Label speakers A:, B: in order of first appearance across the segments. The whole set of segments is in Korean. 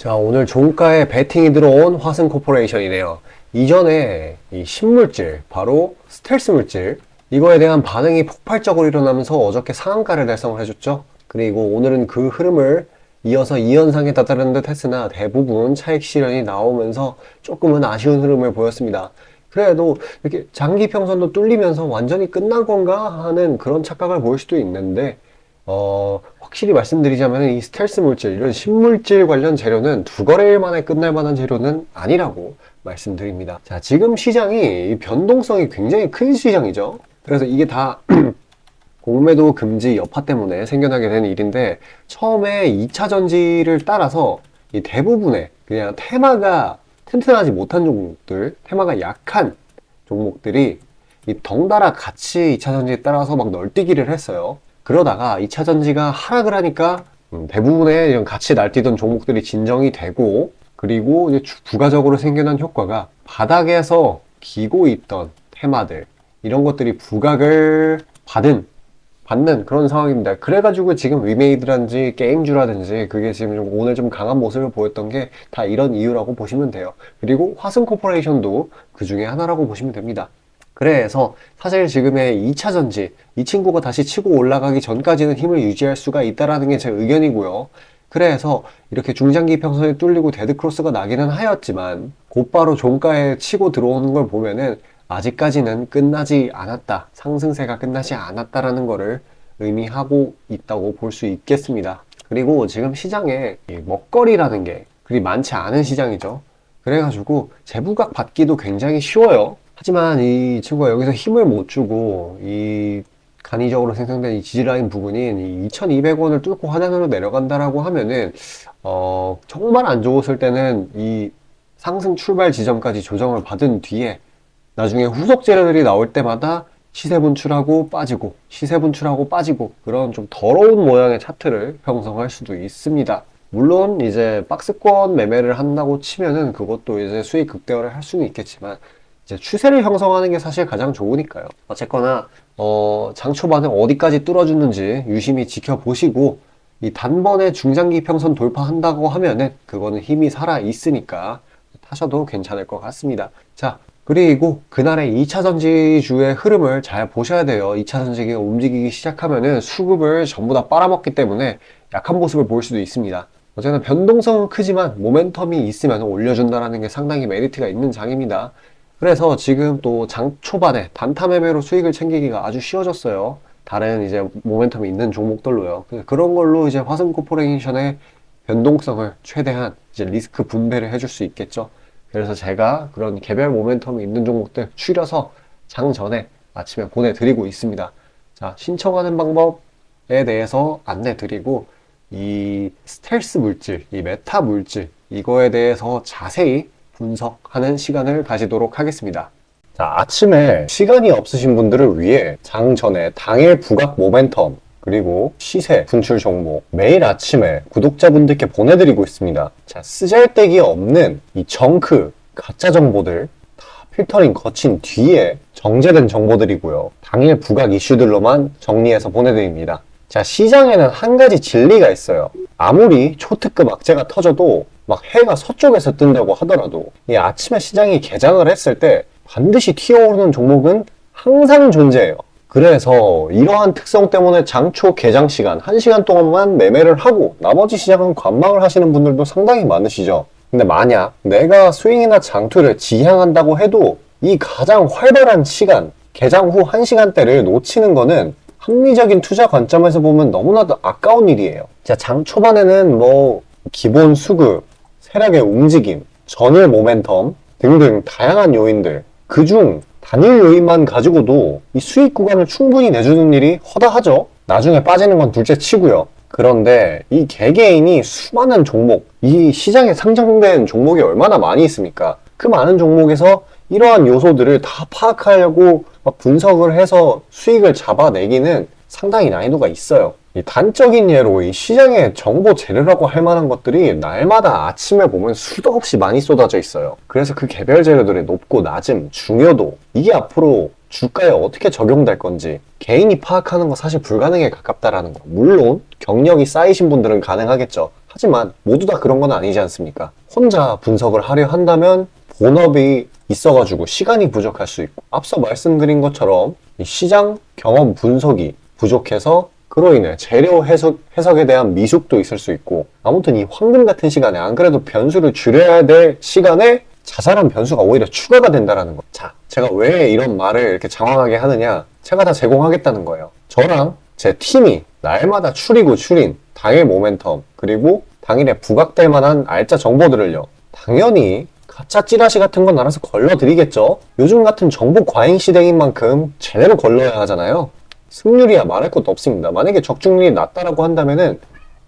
A: 자, 오늘 종가에 베팅이 들어온 화승코퍼레이션이네요. 이전에 이 신물질, 바로 스텔스 물질, 이거에 대한 반응이 폭발적으로 일어나면서 어저께 상한가를 달성을 해줬죠. 그리고 오늘은 그 흐름을 이어서 이 현상에 다다른 듯 했으나 대부분 차익 실현이 나오면서 조금은 아쉬운 흐름을 보였습니다. 그래도 이렇게 장기 평선도 뚫리면서 완전히 끝난 건가 하는 그런 착각을 보일 수도 있는데 확실히 말씀드리자면 이 스텔스 물질, 이런 신물질 관련 재료는 두 거래일 만에 끝날 만한 재료는 아니라고 말씀드립니다. 자, 지금 시장이 변동성이 굉장히 큰 시장이죠. 그래서 이게 다 공매도 금지 여파 때문에 생겨나게 된 일인데, 처음에 2차 전지를 따라서 이 대부분의 그냥 테마가 튼튼하지 못한 종목들, 테마가 약한 종목들이 이 덩달아 같이 2차 전지에 따라서 막 널뛰기를 했어요. 그러다가 2차 전지가 하락을 하니까 대부분의 이런 같이 날뛰던 종목들이 진정이 되고, 그리고 이제 부가적으로 생겨난 효과가 바닥에서 기고 있던 테마들, 이런 것들이 부각을 받는 그런 상황입니다. 그래가지고 지금 위메이드라든지 게임주라든지 그게 지금 오늘 좀 강한 모습을 보였던 게 다 이런 이유라고 보시면 돼요. 그리고 화승코퍼레이션도 그 중에 하나라고 보시면 됩니다. 그래서 사실 지금의 2차 전지, 이 친구가 다시 치고 올라가기 전까지는 힘을 유지할 수가 있다라는 게 제 의견이고요. 그래서 이렇게 중장기 평선이 뚫리고 데드크로스가 나기는 하였지만 곧바로 종가에 치고 들어오는 걸 보면은 아직까지는 끝나지 않았다, 상승세가 끝나지 않았다라는 거를 의미하고 있다고 볼 수 있겠습니다. 그리고 지금 시장에 먹거리라는 게 그리 많지 않은 시장이죠. 그래가지고 재부각 받기도 굉장히 쉬워요. 하지만 이 친구가 여기서 힘을 못 주고 이 간이적으로 생성된 이 지지라인 부분인 이 2200원을 뚫고 하단으로 내려간다라고 하면은 정말 안 좋았을 때는 이 상승 출발 지점까지 조정을 받은 뒤에 나중에 후속 재료들이 나올 때마다 시세 분출하고 빠지고 시세 분출하고 빠지고 그런 좀 더러운 모양의 차트를 형성할 수도 있습니다. 물론 이제 박스권 매매를 한다고 치면은 그것도 이제 수익 극대화를 할 수는 있겠지만, 이제 추세를 형성하는 게 사실 가장 좋으니까요. 어쨌거나 장 초반에 어디까지 뚫어주는지 유심히 지켜보시고, 이 단번에 중장기 평선 돌파한다고 하면은 그거는 힘이 살아 있으니까 타셔도 괜찮을 것 같습니다. 자, 그리고 그날의 2차 전지주의 흐름을 잘 보셔야 돼요. 2차 전지가 움직이기 시작하면은 수급을 전부 다 빨아먹기 때문에 약한 모습을 보일 수도 있습니다. 어쨌든 변동성은 크지만 모멘텀이 있으면 올려준다는 게 상당히 메리트가 있는 장입니다. 그래서 지금 또 장 초반에 단타 매매로 수익을 챙기기가 아주 쉬워졌어요. 다른 이제 모멘텀이 있는 종목들로요. 그런 걸로 이제 화승코퍼레이션의 변동성을 최대한 이제 리스크 분배를 해줄 수 있겠죠. 그래서 제가 그런 개별 모멘텀이 있는 종목들 추려서 장 전에 아침에 보내드리고 있습니다. 자, 신청하는 방법에 대해서 안내드리고, 이 스텔스 물질, 이 메타 물질, 이거에 대해서 자세히 분석하는 시간을 가지도록 하겠습니다. 자, 아침에 시간이 없으신 분들을 위해 장 전에 당일 부각 모멘텀, 그리고 시세 분출 종목 매일 아침에 구독자분들께 보내드리고 있습니다. 자, 쓰잘데기 없는 이 정크 가짜 정보들 다 필터링 거친 뒤에 정제된 정보들이고요. 당일 부각 이슈들로만 정리해서 보내드립니다. 자, 시장에는 한 가지 진리가 있어요. 아무리 초특급 악재가 터져도 막 해가 서쪽에서 뜬다고 하더라도 이 아침에 시장이 개장을 했을 때 반드시 튀어오르는 종목은 항상 존재해요. 그래서 이러한 특성 때문에 장초 개장 시간 1시간 동안만 매매를 하고 나머지 시장은 관망을 하시는 분들도 상당히 많으시죠. 근데 만약 내가 스윙이나 장투를 지향한다고 해도 이 가장 활발한 시간, 개장 후 1시간대를 놓치는 거는 합리적인 투자 관점에서 보면 너무나도 아까운 일이에요. 자, 장 초반에는 뭐 기본 수급, 세력의 움직임, 전일 모멘텀 등등 다양한 요인들, 그중 단일 요인만 가지고도 이 수익 구간을 충분히 내주는 일이 허다하죠. 나중에 빠지는 건 둘째 치고요. 그런데 이 개개인이 수많은 종목, 이 시장에 상장된 종목이 얼마나 많이 있습니까? 그 많은 종목에서 이러한 요소들을 다 파악하려고 막 분석을 해서 수익을 잡아내기는 상당히 난이도가 있어요. 이 단적인 예로 이 시장의 정보 재료라고 할 만한 것들이 날마다 아침에 보면 수도 없이 많이 쏟아져 있어요. 그래서 그 개별 재료들의 높고 낮음, 중요도, 이게 앞으로 주가에 어떻게 적용될 건지 개인이 파악하는 거 사실 불가능에 가깝다라는 거. 물론 경력이 쌓이신 분들은 가능하겠죠. 하지만 모두 다 그런 건 아니지 않습니까? 혼자 분석을 하려 한다면 본업이 있어가지고 시간이 부족할 수 있고, 앞서 말씀드린 것처럼 이 시장 경험 분석이 부족해서 그로 인해 재료 해석에 대한 미숙도 있을 수 있고, 아무튼 이 황금 같은 시간에 안 그래도 변수를 줄여야 될 시간에 자잘한 변수가 오히려 추가가 된다는 거. 자, 제가 왜 이런 말을 이렇게 장황하게 하느냐? 제가 다 제공하겠다는 거예요. 저랑 제 팀이 날마다 추리고 추린 당일 모멘텀, 그리고 당일에 부각될 만한 알짜 정보들을요, 당연히 가짜 찌라시 같은 건 알아서 걸러드리겠죠. 요즘 같은 정보 과잉 시대인 만큼 제대로 걸러야 하잖아요. 승률이야 말할 것도 없습니다. 만약에 적중률이 낮다라고 한다면은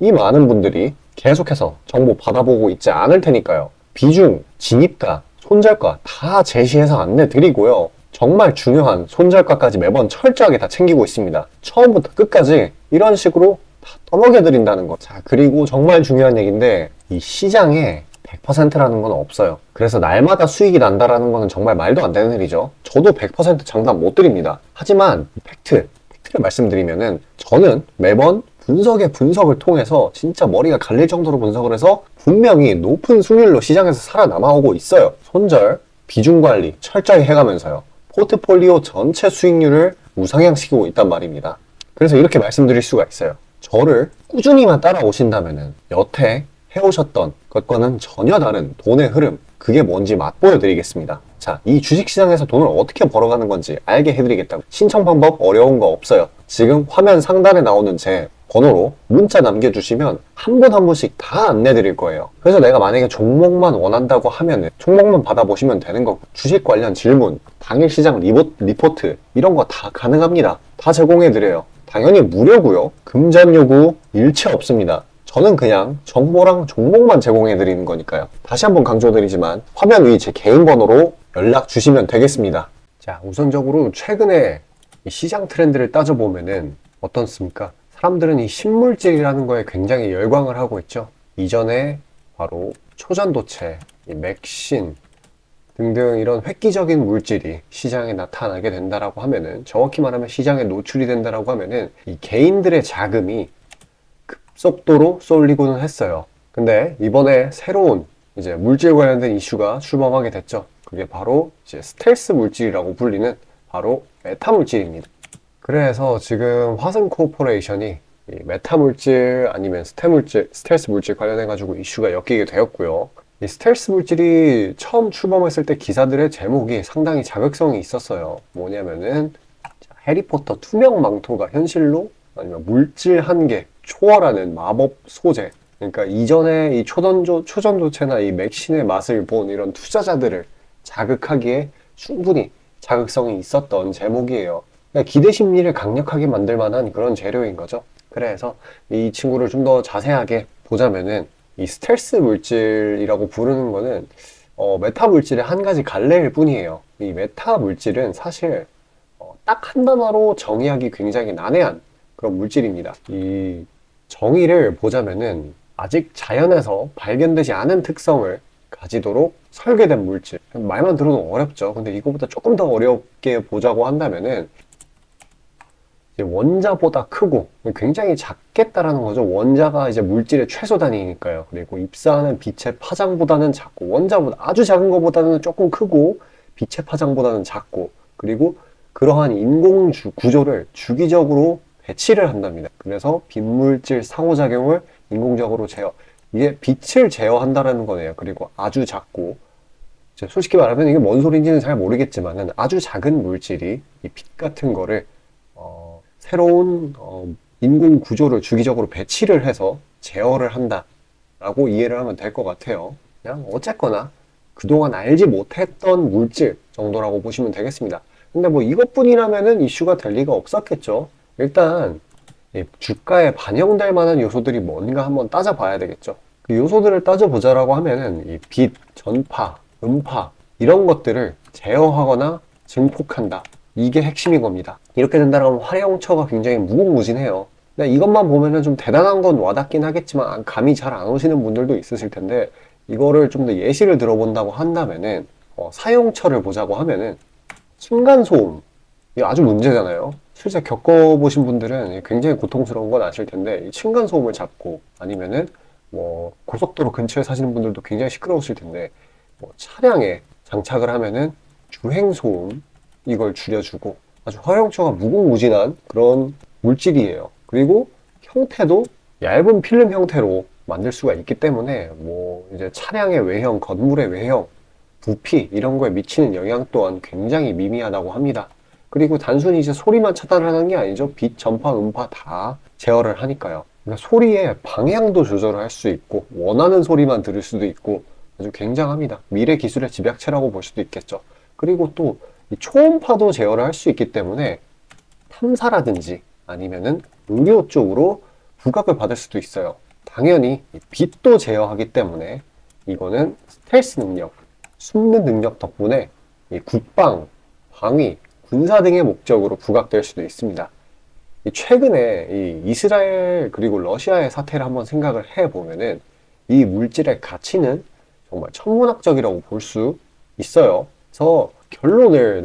A: 이 많은 분들이 계속해서 정보 받아보고 있지 않을 테니까요. 비중, 진입가, 손절가 다 제시해서 안내드리고요. 정말 중요한 손절가까지 매번 철저하게 다 챙기고 있습니다. 처음부터 끝까지 이런 식으로 다 떠먹여드린다는 거. 자, 그리고 정말 중요한 얘기인데, 이 시장에 100%라는 건 없어요. 그래서 날마다 수익이 난다라는 거는 정말 말도 안 되는 일이죠. 저도 100% 장담 못 드립니다. 하지만 팩트를 말씀드리면은, 저는 매번 분석을 통해서 진짜 머리가 갈릴 정도로 분석을 해서 분명히 높은 수익률로 시장에서 살아남아오고 있어요. 손절, 비중 관리 철저히 해가면서요. 포트폴리오 전체 수익률을 우상향시키고 있단 말입니다. 그래서 이렇게 말씀드릴 수가 있어요. 저를 꾸준히만 따라오신다면은 여태 해오셨던 것과는 전혀 다른 돈의 흐름, 그게 뭔지 맛보여 드리겠습니다. 자, 이 주식시장에서 돈을 어떻게 벌어가는 건지 알게 해드리겠다고. 신청 방법 어려운 거 없어요. 지금 화면 상단에 나오는 제 번호로 문자 남겨주시면 한 분 한 분씩 다 안내드릴 거예요. 그래서 내가 만약에 종목만 원한다고 하면은 종목만 받아보시면 되는 거고, 주식 관련 질문, 당일 시장 리포트 이런 거 다 가능합니다. 다 제공해드려요. 당연히 무료고요. 금전 요구 일체 없습니다. 저는 그냥 정보랑 종목만 제공해드리는 거니까요. 다시 한번 강조드리지만 화면 위 제 개인 번호로 연락 주시면 되겠습니다. 자, 우선적으로 최근에 이 시장 트렌드를 따져보면은 어떻습니까? 사람들은 이 신물질이라는 거에 굉장히 열광을 하고 있죠. 이전에 바로 초전도체, 이 맥신 등등 이런 획기적인 물질이 시장에 나타나게 된다라고 하면은, 정확히 말하면 시장에 노출이 된다라고 하면은 이 개인들의 자금이 급속도로 쏠리고는 했어요. 근데 이번에 새로운 이제 물질 관련된 이슈가 출범하게 됐죠. 그게 바로 이제 스텔스 물질이라고 불리는 바로 메타 물질입니다. 그래서 지금 화승 코퍼레이션이 이 메타 물질 아니면 스텔스 물질 관련해 가지고 이슈가 엮이게 되었고요. 이 스텔스 물질이 처음 출범했을 때 기사들의 제목이 상당히 자극성이 있었어요. 뭐냐면은 해리포터 투명 망토가 현실로, 아니면 물질 한계 초월하는 마법 소재. 그러니까 이전에 이 초전도체나 이 맥신의 맛을 본 이런 투자자들을 자극하기에 충분히 자극성이 있었던 제목이에요. 그러니까 기대 심리를 강력하게 만들 만한 그런 재료인 거죠. 그래서 이 친구를 좀 더 자세하게 보자면은, 이 스텔스 물질이라고 부르는 거는 메타 물질의 한 가지 갈래일 뿐이에요. 이 메타 물질은 사실 딱 한 단어로 정의하기 굉장히 난해한 그런 물질입니다. 이 정의를 보자면은, 아직 자연에서 발견되지 않은 특성을 가지도록 설계된 물질. 말만 들어도 어렵죠. 근데 이거보다 조금 더 어렵게 보자고 한다면은, 이제 원자보다 크고 굉장히 작겠다라는 거죠. 원자가 이제 물질의 최소 단위니까요. 그리고 입사하는 빛의 파장보다는 작고, 원자보다 아주 작은 것보다는 조금 크고, 빛의 파장보다는 작고, 그리고 그러한 인공 구조를 주기적으로 배치를 한답니다. 그래서 빈물질 상호작용을 인공적으로 이게 빛을 제어한다라는 거네요. 그리고 아주 작고, 솔직히 말하면 이게 뭔 소리인지는 잘 모르겠지만은, 아주 작은 물질이 이 빛 같은 거를 새로운 인공 구조를 주기적으로 배치를 해서 제어를 한다라고 이해를 하면 될 것 같아요. 그냥 어쨌거나 그동안 알지 못했던 물질 정도라고 보시면 되겠습니다. 근데 뭐 이것뿐이라면은 이슈가 될 리가 없었겠죠. 일단 주가에 반영될 만한 요소들이 뭔가 한번 따져봐야 되겠죠. 그 요소들을 따져보자라고 하면은 이 빛, 전파, 음파 이런 것들을 제어하거나 증폭한다. 이게 핵심인 겁니다. 이렇게 된다면 활용처가 굉장히 무궁무진해요. 근데 이것만 보면은 좀 대단한 건 와닿긴 하겠지만 감이 잘 안 오시는 분들도 있으실 텐데, 이거를 좀 더 예시를 들어본다고 한다면은 사용처를 보자고 하면은 층간소음, 이거 아주 문제잖아요. 실제 겪어보신 분들은 굉장히 고통스러운 건 아실 텐데, 이 층간소음을 잡고, 아니면은 뭐 고속도로 근처에 사시는 분들도 굉장히 시끄러우실 텐데 뭐 차량에 장착을 하면은 주행소음 이걸 줄여주고 아주 허용처가 무궁무진한 그런 물질이에요. 그리고 형태도 얇은 필름 형태로 만들 수가 있기 때문에 뭐 이제 차량의 외형, 건물의 외형, 부피 이런 거에 미치는 영향 또한 굉장히 미미하다고 합니다. 그리고 단순히 이제 소리만 차단하는 게 아니죠. 빛, 전파, 음파 다 제어를 하니까요. 그러니까 소리의 방향도 조절할 수 있고 원하는 소리만 들을 수도 있고 아주 굉장합니다. 미래 기술의 집약체라고 볼 수도 있겠죠. 그리고 또 이 초음파도 제어를 할 수 있기 때문에 탐사라든지 아니면은 의료 쪽으로 부각을 받을 수도 있어요. 당연히 이 빛도 제어하기 때문에 이거는 스텔스 능력, 숨는 능력 덕분에 이 국방, 방위, 군사 등의 목적으로 부각될 수도 있습니다. 최근에 이 이스라엘 그리고 러시아의 사태를 한번 생각을 해보면은 이 물질의 가치는 정말 천문학적이라고 볼 수 있어요. 그래서 결론을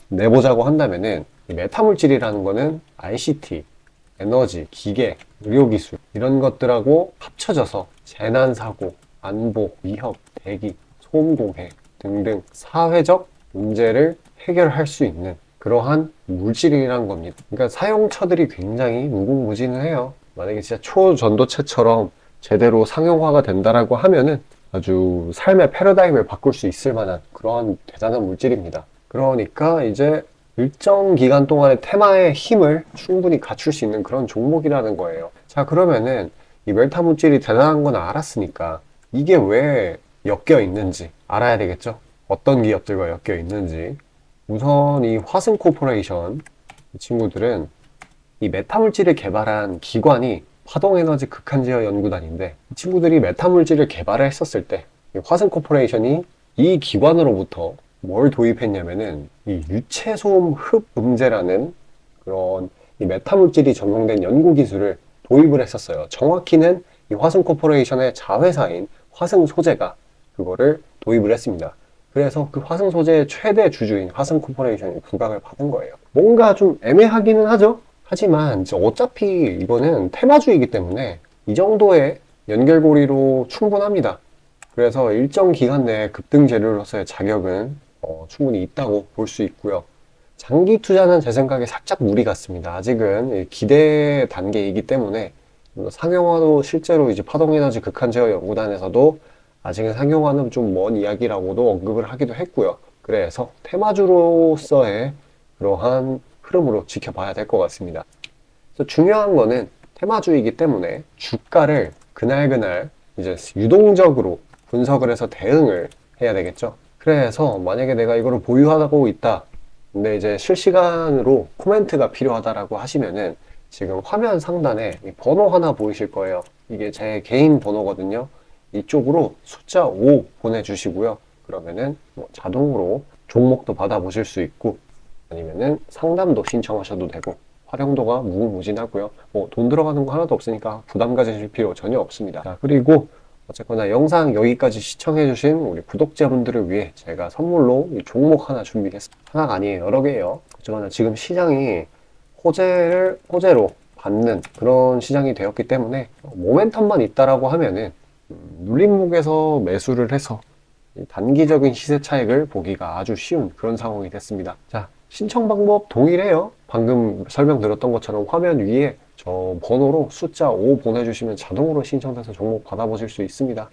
A: 내보자고 한다면은 이 메타물질이라는 거는 ICT, 에너지, 기계, 의료기술 이런 것들하고 합쳐져서 재난사고, 안보, 위협, 대기, 소음공해 등등 사회적 문제를 해결할 수 있는 그러한 물질이라는 겁니다. 그러니까 사용처들이 굉장히 무궁무진해요. 만약에 진짜 초전도체처럼 제대로 상용화가 된다라고 하면은 아주 삶의 패러다임을 바꿀 수 있을 만한 그러한 대단한 물질입니다. 그러니까 이제 일정 기간 동안의 테마의 힘을 충분히 갖출 수 있는 그런 종목이라는 거예요. 자, 그러면은 이 멜타 물질이 대단한 건 알았으니까 이게 왜 엮여 있는지 알아야 되겠죠? 어떤 기업들과 엮여 있는지. 우선 이 화승 코퍼레이션 이 친구들은 이 메타물질을 개발한 기관이 파동에너지 극한제어 연구단인데 이 친구들이 메타물질을 개발을 했었을 때 이 화승 코퍼레이션이 이 기관으로부터 뭘 도입했냐면은 이 유체소음 흡음제라는 그런 이 메타물질이 적용된 연구 기술을 도입을 했었어요. 정확히는 이 화승 코퍼레이션의 자회사인 화승 소재가 그거를 도입을 했습니다. 그래서 그 화승 소재의 최대 주주인 화승 코퍼레이션이 부각을 받은 거예요. 뭔가 좀 애매하기는 하죠. 하지만 어차피 이거는 테마주이기 때문에 이 정도의 연결고리로 충분합니다. 그래서 일정 기간 내에 급등 재료로서의 자격은 충분히 있다고 볼 수 있고요. 장기 투자는 제 생각에 살짝 무리 같습니다. 아직은 기대 단계이기 때문에 상용화도 실제로 이제 파동에너지 극한제어 연구단에서도 아직은 상용화는 좀 먼 이야기라고도 언급을 하기도 했고요. 그래서 테마주로서의 그러한 흐름으로 지켜봐야 될 것 같습니다. 그래서 중요한 거는 테마주이기 때문에 주가를 그날그날 이제 유동적으로 분석을 해서 대응을 해야 되겠죠. 그래서 만약에 내가 이거를 보유하고 있다. 근데 이제 실시간으로 코멘트가 필요하다라고 하시면은 지금 화면 상단에 이 번호 하나 보이실 거예요. 이게 제 개인 번호거든요. 이쪽으로 숫자 5 보내주시고요. 그러면은 뭐 자동으로 종목도 받아보실 수 있고 아니면은 상담도 신청하셔도 되고 활용도가 무궁무진하고요. 뭐 돈 들어가는 거 하나도 없으니까 부담 가지실 필요 전혀 없습니다. 자, 그리고 어쨌거나 영상 여기까지 시청해주신 우리 구독자분들을 위해 제가 선물로 이 종목 하나 준비했습니다. 하나가 아니에요. 여러 개예요. 어쨌거나 지금 시장이 호재로 받는 그런 시장이 되었기 때문에 모멘텀만 있다라고 하면은 눌림목에서 매수를 해서 단기적인 시세 차익을 보기가 아주 쉬운 그런 상황이 됐습니다. 자, 신청 방법 동일해요. 방금 설명드렸던 것처럼 화면 위에 저 번호로 숫자 5 보내주시면 자동으로 신청돼서 종목 받아보실 수 있습니다.